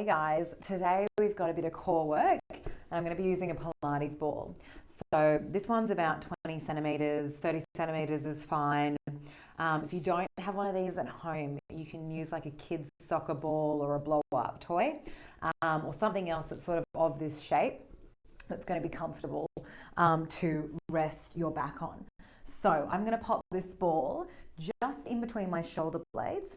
Hey guys, today we've got a bit of core work and I'm going to be using a Pilates ball. So this one's about 20 centimeters, 30 centimeters is fine. If you don't have one of these at home, you can use like a kid's soccer ball or a blow up toy or something else that's sort of this shape that's going to be comfortable to rest your back on. So I'm going to pop this ball just in between my shoulder blades.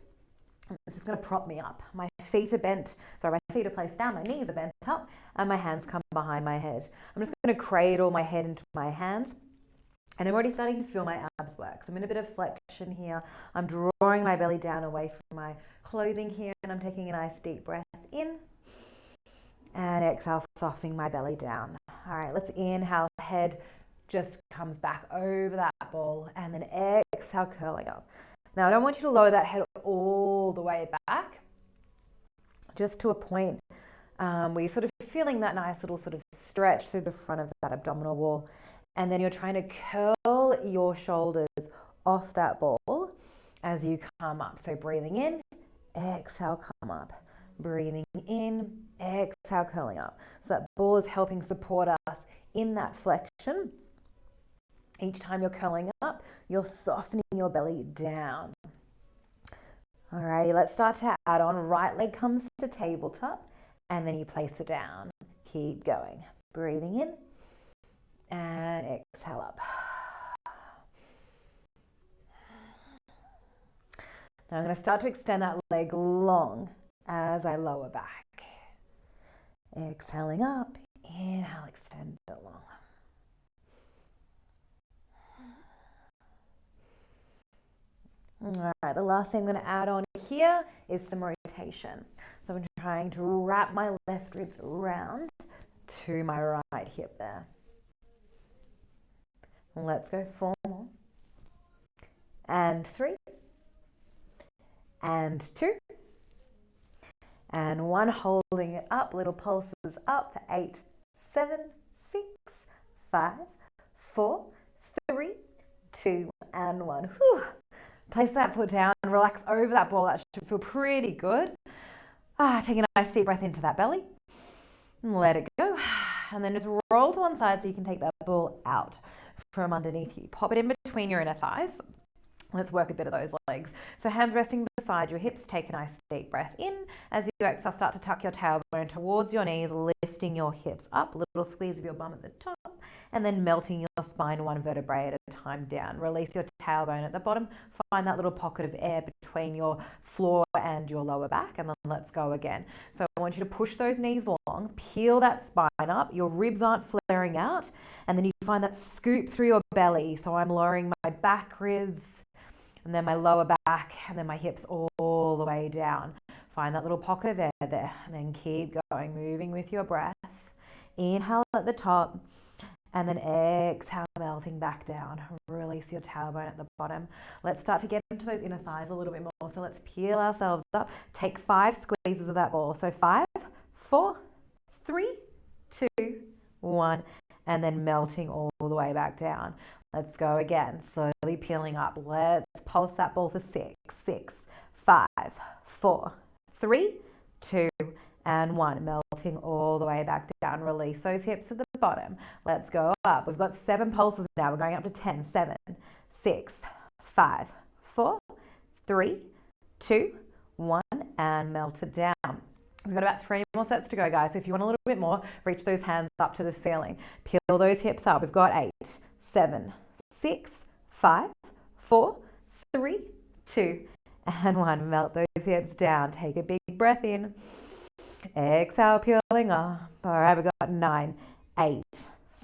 It's just going to prop me up. My feet are bent, so my feet are placed down, my knees are bent up, and my hands come behind my head. I'm just going to cradle my head into my hands, and I'm already starting to feel my abs work. So I'm in a bit of flexion here. I'm drawing my belly down away from my clothing here, and I'm taking a nice deep breath in, and exhale, softening my belly down. All right, let's inhale, head just comes back over that ball, and then exhale, curling up. Now, I don't want you to lower that head all the way back, just to a point where you're sort of feeling that nice little sort of stretch through the front of that abdominal wall. And then you're trying to curl your shoulders off that ball as you come up. So breathing in, exhale, come up. Breathing in, exhale, curling up. So that ball is helping support us in that flexion. Each time you're curling up, you're softening your belly down. Alrighty, let's start to add on. Right leg comes to tabletop, and then you place it down. Keep going. Breathing in, and exhale up. Now I'm going to start to extend that leg long as I lower back. Exhaling up, inhale, extend it long. All right, the last thing I'm going to add on here is some rotation. So I'm trying to wrap my left ribs around to my right hip there. Let's go 4 more. And 3. And 2. And 1, holding it up, little pulses up for 8, 7, 6, 5, 4, 3, 2, and 1. Whew. Place that foot down and relax over that ball. That should feel pretty good. Take a nice deep breath into that belly. And let it go. And then just roll to one side so you can take that ball out from underneath you. Pop it in between your inner thighs. Let's work a bit of those legs. So hands resting beside your hips. Take a nice deep breath in. As you exhale, start to tuck your tailbone towards your knees, lifting your hips up. A little squeeze of your bum at the top. And then melting your spine 1 vertebrae at a time down. Release your tailbone at the bottom. Find that little pocket of air between your floor and your lower back, and then let's go again. So I want you to push those knees long, peel that spine up, your ribs aren't flaring out, and then you find that scoop through your belly. So I'm lowering my back ribs, and then my lower back, and then my hips all the way down. Find that little pocket of air there, and then keep going, moving with your breath. Inhale at the top. And then exhale, melting back down. Release your tailbone at the bottom. Let's start to get into those inner thighs a little bit more. So let's peel ourselves up. Take 5 squeezes of that ball. So 5, 4, 3, 2, 1. And then melting all the way back down. Let's go again. Slowly peeling up. Let's pulse that ball for 6, 6, 5, 4, 3, 2, and 1, melting all the way back down. Release those hips at the bottom. Let's go up. We've got 7 pulses now. We're going up to 10. 7, 6, 5, 4, 3, 2, 1, and melt it down. We've got about 3 more sets to go, guys. So if you want a little bit more, reach those hands up to the ceiling. Peel those hips up. We've got 8, 7, 6, 5, 4, 3, 2, and 1. Melt those hips down. Take a big breath in. Exhale, peeling up. All right, we've got 9, 8,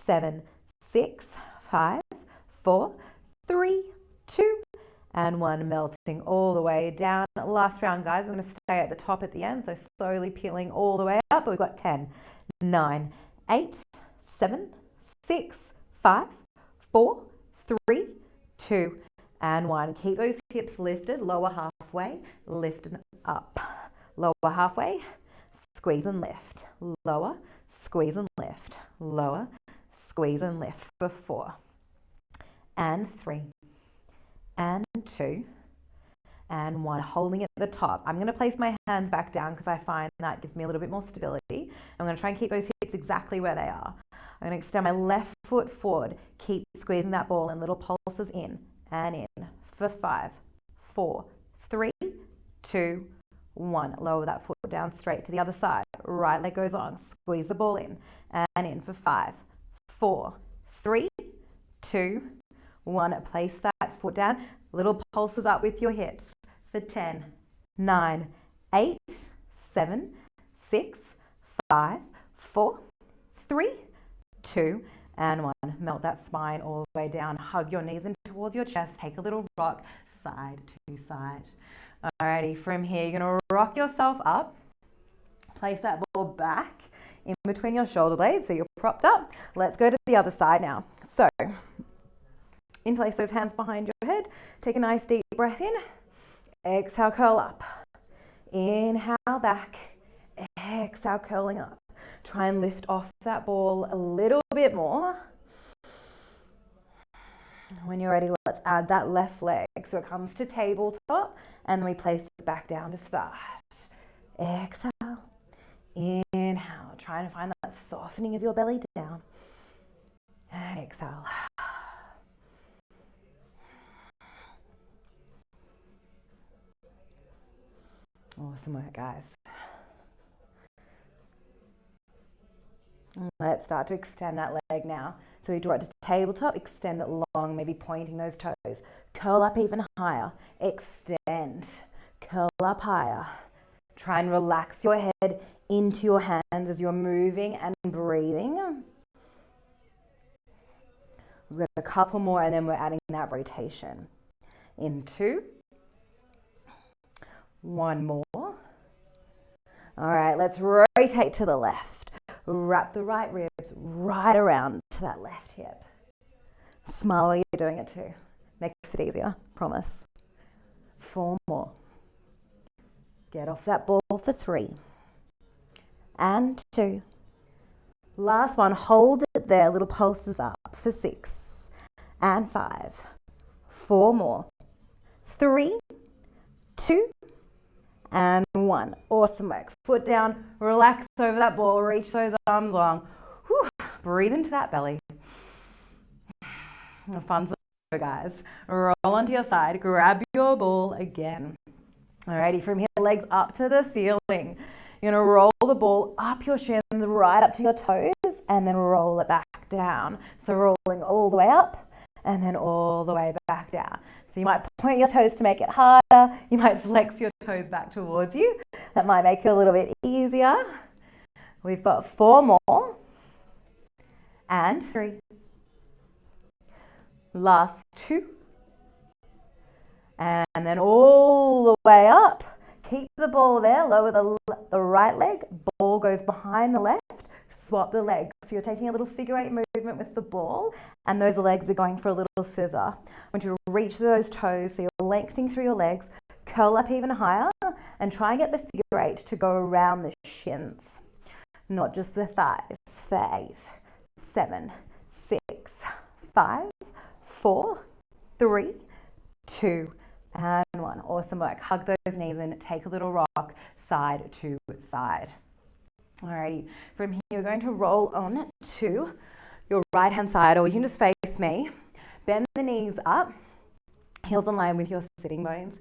7, 6, 5, 4, 3, 2, and 1. Melting all the way down. Last round, guys. We're going to stay at the top at the end, so slowly peeling all the way up. We've got 10, 9, 8, 7, 6, 5, 4, 3, 2, and 1. Keep those hips lifted. Lower halfway, lifting up. Lower halfway. Squeeze and lift, lower, squeeze and lift, lower, squeeze and lift for 4, and 3, and 2, and 1. Holding it at the top. I'm going to place my hands back down because I find that gives me a little bit more stability. I'm going to try and keep those hips exactly where they are. I'm going to extend my left foot forward. Keep squeezing that ball in little pulses in and in for 5, 4, 3, 2, 1. Lower that foot down straight to the other side. Right leg goes on. Squeeze the ball in and in for 5, 4, 3, 2, 1. Place that foot down. Little pulses up with your hips for 10, 9, 8, 7, 6, 5, 4, 3, 2, and 1. Melt that spine all the way down. Hug your knees in towards your chest. Take a little rock side to side. Alrighty, from here you're going to rock yourself up. Place that ball back in between your shoulder blades so you're propped up. Let's go to the other side now. So, in place those hands behind your head. Take a nice deep breath in. Exhale, curl up. Inhale back. Exhale, curling up. Try and lift off that ball a little bit more. When you're ready, let's add that left leg. So it comes to tabletop and then we place it back down to start. Exhale. Inhale. Try and find that softening of your belly down. And exhale. Awesome work, guys. Let's start to extend that leg now. So we draw it to tabletop, extend it long, maybe pointing those toes. Curl up even higher. Extend. Curl up higher. Try and relax your head into your hands as you're moving and breathing. We've got a couple more and then we're adding that rotation. In 2. 1 more. All right, let's rotate to the left. Wrap the right ribs right around to that left hip. Smile while you're doing it too. Makes it easier, promise. 4 more. Get off that ball for 3. And 2. Last one, hold it there, little pulses up for 6. And 5. 4 more. 3, 2, and 1. Awesome work. Foot down, relax over that ball, reach those arms long. Whew. Breathe into that belly. The fun's over, guys. Roll onto your side, grab your ball again. Alrighty, from here, legs up to the ceiling. You're gonna roll the ball up your shins, right up to your toes, and then roll it back down. So rolling all the way up, and then all the way back down. So you might point your toes to make it harder. You might flex your toes back towards you. That might make it a little bit easier. We've got 4 more. And 3. Last 2. And then all the way up. Keep the ball there. Lower the right leg. Ball goes behind the left. Swap the legs. So you're taking a little figure 8 movement with the ball and those legs are going for a little scissor. I want you to reach those toes so you're lengthening through your legs, curl up even higher and try and get the figure 8 to go around the shins, not just the thighs. For 8, 7, 6, 5, 4, 3, 2, and 1. Awesome work. Hug those knees in, take a little rock side to side. Alrighty, from here you're going to roll on to your right hand side, or you can just face me. Bend the knees up, heels in line with your sitting bones,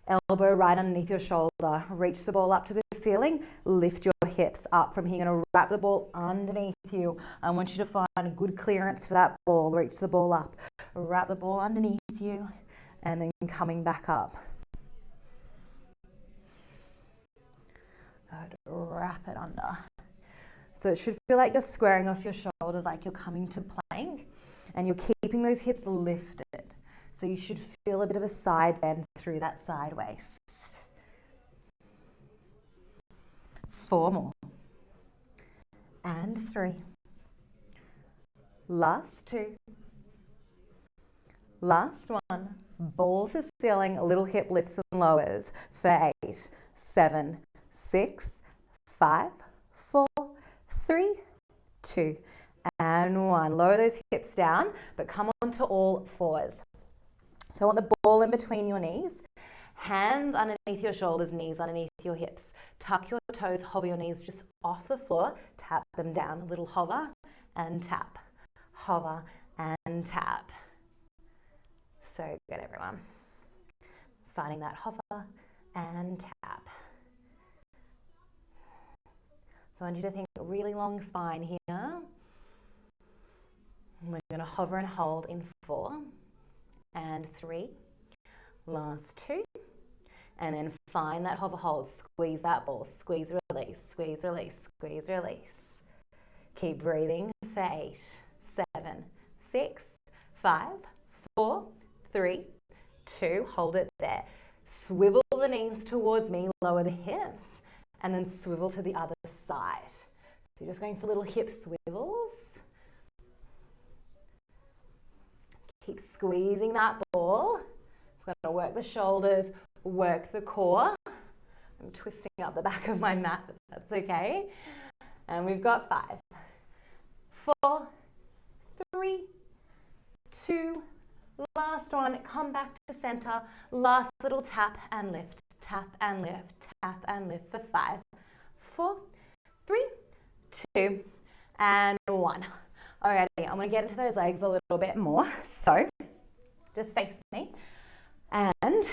elbow right underneath your shoulder. Reach the ball up to the ceiling, lift your hips up. From here you're going to wrap the ball underneath you. I want you to find a good clearance for that ball. Reach the ball up, wrap the ball underneath you, and then coming back up. Good. Wrap it under. So it should feel like you're squaring off your shoulders, like you're coming to plank, and you're keeping those hips lifted. So you should feel a bit of a side bend through that side waist. 4 more. And 3. Last 2. Last 1. Ball to ceiling, little hip lifts and lowers for 8, 7, 6, 5, 4, 3, 2, and 1. Lower those hips down, but come onto all fours. So I want the ball in between your knees. Hands underneath your shoulders, knees underneath your hips. Tuck your toes, hover your knees just off the floor, tap them down. A little hover and tap, hover and tap. So good, everyone. Finding that hover and tap. So I want you to think a really long spine here. We're going to hover and hold in 4 and 3. Last 2. And then find that hover hold. Squeeze that ball. Squeeze, release, squeeze, release, squeeze, release. Keep breathing for 8, 7, 6, 5, 4, 3, 2. Hold it there. Swivel the knees towards me. Lower the hips. And then swivel to the other side. So you're just going for little hip swivels. Keep squeezing that ball. It's going to work the shoulders, work the core. I'm twisting up the back of my mat, but that's okay. And we've got 5, 4, 3, 2, last one. Come back to center. Last little tap and lift, tap and lift, tap and lift for 5, 4, 3, 2, and 1. Alrighty, I'm going to get into those legs a little bit more. So just face me and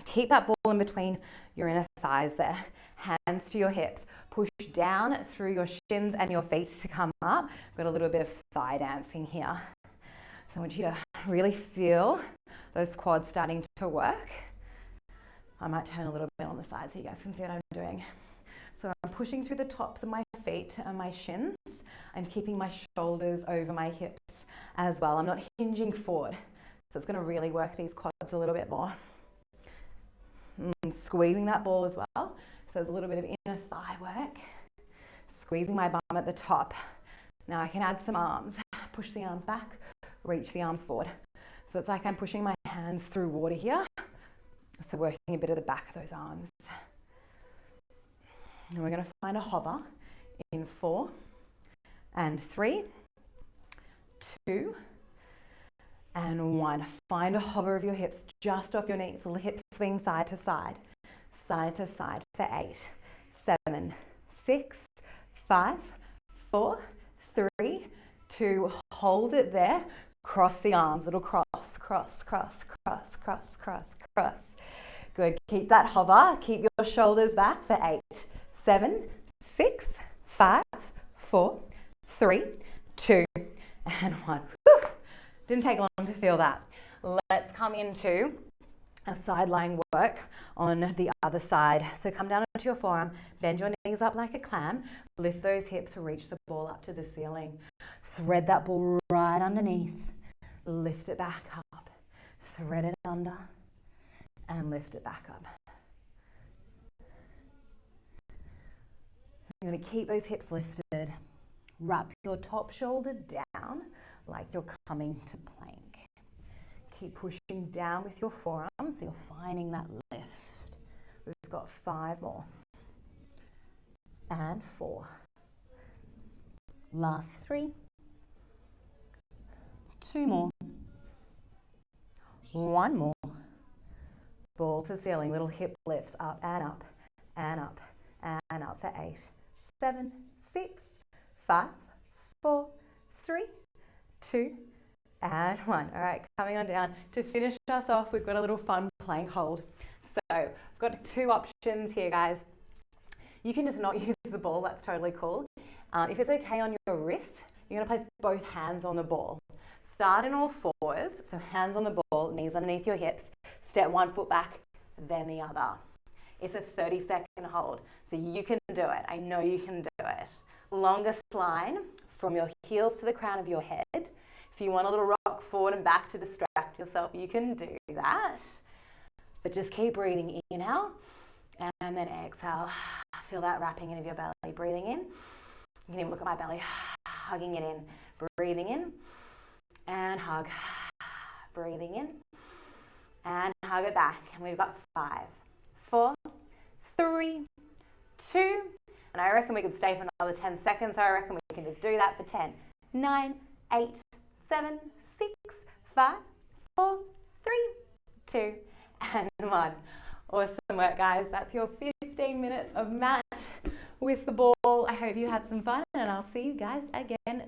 keep that ball in between your inner thighs there. Hands to your hips. Push down through your shins and your feet to come up. Got a little bit of thigh dancing here. So I want you to really feel those quads starting to work. I might turn a little bit on the side so you guys can see what I'm doing. So I'm pushing through the tops of my feet and my shins. I'm keeping my shoulders over my hips as well. I'm not hinging forward. So it's going to really work these quads a little bit more. Squeezing that ball as well. So there's a little bit of inner thigh work. Squeezing my bum at the top. Now I can add some arms. Push the arms back, reach the arms forward. So it's like I'm pushing my hands through water here. So working a bit of the back of those arms. And we're going to find a hover in 4 and 3, 2, and 1. Find a hover of your hips just off your knees. Little hip swing side to side for 8, 7, 6, 5, 4, 3, 2. Hold it there. Cross the arms. Little cross, cross, cross, cross, cross, cross, cross. Good. Keep that hover. Keep your shoulders back for 8, 7, 6, 5, 4, 3, 2, and 1. Whew. Didn't take long to feel that. Let's come into a side lying work on the other side. So come down onto your forearm, bend your knees up like a clam, lift those hips, reach the ball up to the ceiling. Thread that ball right underneath, lift it back up, thread it under, and lift it back up. You're going to keep those hips lifted. Wrap your top shoulder down like you're coming to plank. Keep pushing down with your forearms so you're finding that lift. We've got 5 more. And 4. Last 3. 2 more. 1 more. Ball to ceiling, little hip lifts up and up and up and up for 8, 7, 6, 5, 4, 3, 2, and 1. All right, coming on down. To finish us off, we've got a little fun plank hold. So I've got 2 options here, guys. You can just not use the ball. That's totally cool. If it's okay on your wrists, you're going to place both hands on the ball. Start in all fours, so hands on the ball, knees underneath your hips. Step 1 foot back, then the other. It's a 30-second hold, so you can do it. I know you can do it. Longest line from your heels to the crown of your head. If you want a little rock forward and back to distract yourself, you can do that. But just keep breathing. Inhale and then exhale. Feel that wrapping in of your belly. Breathing in. You can even look at my belly. Hugging it in. Breathing in and hug. Breathing in and hug it back. And we've got 5, 4, 3, 2. And I reckon we could stay for another 10 seconds. So I reckon we can just do that for 10, 9, 8, 7, 6, 5, 4, 3, 2, and 1. Awesome work, guys. That's your 15 minutes of mat with the ball. I hope you had some fun, and I'll see you guys again